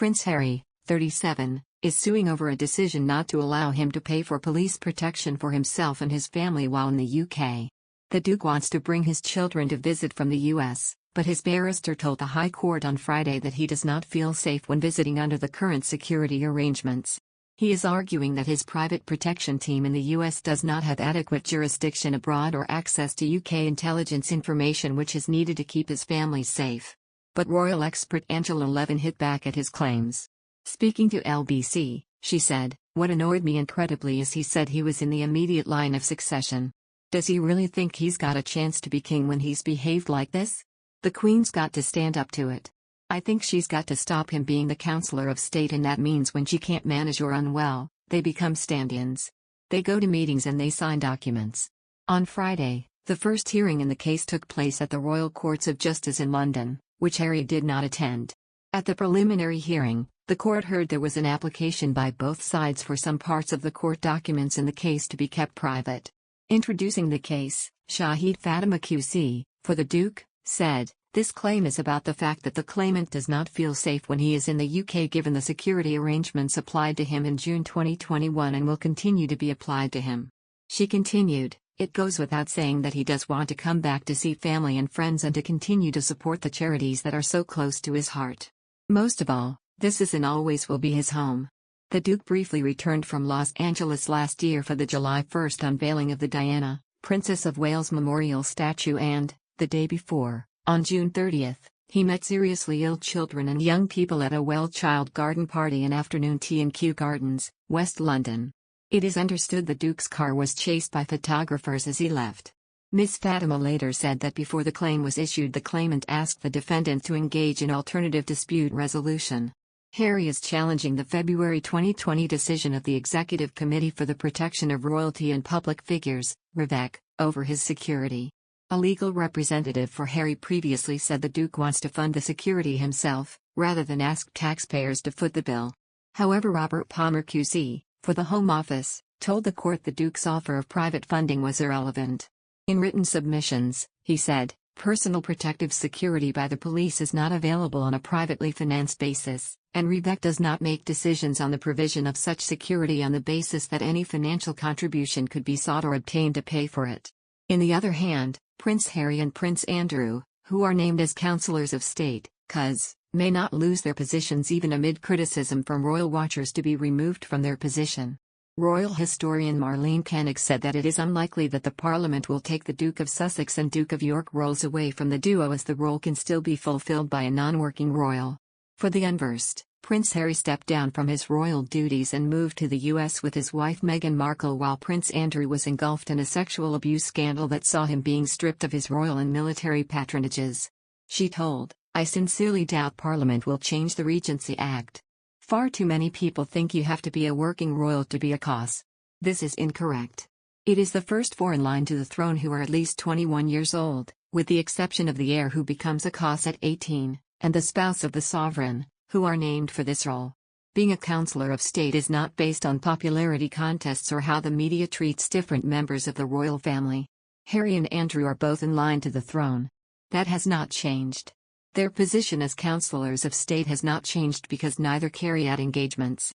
Prince Harry, 37, is suing over a decision not to allow him to pay for police protection for himself and his family while in the UK. The Duke wants to bring his children to visit from the US, but his barrister told the High Court on Friday that he does not feel safe when visiting under the current security arrangements. He is arguing that his private protection team in the US does not have adequate jurisdiction abroad or access to UK intelligence information which is needed to keep his family safe. But royal expert Angela Levin hit back at his claims. Speaking to LBC, she said, "What annoyed me incredibly is he said he was in the immediate line of succession. Does he really think he's got a chance to be king when he's behaved like this? The Queen's got to stand up to it. I think she's got to stop him being the Counselor of State, and that means when she can't manage or unwell, they become stand-ins. They go to meetings and they sign documents." On Friday, the first hearing in the case took place at the Royal Courts of Justice in London, which Harry did not attend. At the preliminary hearing, the court heard there was an application by both sides for some parts of the court documents in the case to be kept private. Introducing the case, Shahid Fatima QC, for the Duke, said, "This claim is about the fact that the claimant does not feel safe when he is in the UK given the security arrangements applied to him in June 2021 and will continue to be applied to him." She continued, "It goes without saying that he does want to come back to see family and friends and to continue to support the charities that are so close to his heart. Most of all, this is and always will be his home." The Duke briefly returned from Los Angeles last year for the July 1 unveiling of the Diana, Princess of Wales memorial statue and, the day before, on June 30, he met seriously ill children and young people at a WellChild garden party and afternoon tea in Kew Gardens, West London. It is understood the Duke's car was chased by photographers as he left. Ms. Fatima later said that before the claim was issued, the claimant asked the defendant to engage in alternative dispute resolution. Harry is challenging the February 2020 decision of the Executive Committee for the Protection of Royalty and Public Figures, REVEC, over his security. A legal representative for Harry previously said the Duke wants to fund the security himself, rather than ask taxpayers to foot the bill. However, Robert Palmer QC, for the Home Office, told the court the Duke's offer of private funding was irrelevant. In written submissions, he said, "Personal protective security by the police is not available on a privately financed basis, and REVEC does not make decisions on the provision of such security on the basis that any financial contribution could be sought or obtained to pay for it." On the other hand, Prince Harry and Prince Andrew, who are named as Councillors of State, CUS, may not lose their positions even amid criticism from royal watchers to be removed from their position. Royal historian Marlene Koenig said that it is unlikely that the Parliament will take the Duke of Sussex and Duke of York roles away from the duo, as the role can still be fulfilled by a non-working royal. For the unversed, Prince Harry stepped down from his royal duties and moved to the US with his wife Meghan Markle, while Prince Andrew was engulfed in a sexual abuse scandal that saw him being stripped of his royal and military patronages. She told, "I sincerely doubt Parliament will change the Regency Act. Far too many people think you have to be a working royal to be a COS. This is incorrect. It is the first four in line to the throne who are at least 21 years old, with the exception of the heir who becomes a COS at 18, and the spouse of the sovereign, who are named for this role. Being a Councillor of State is not based on popularity contests or how the media treats different members of the royal family. Harry and Andrew are both in line to the throne. That has not changed. Their position as Councillors of State has not changed because neither carry out engagements.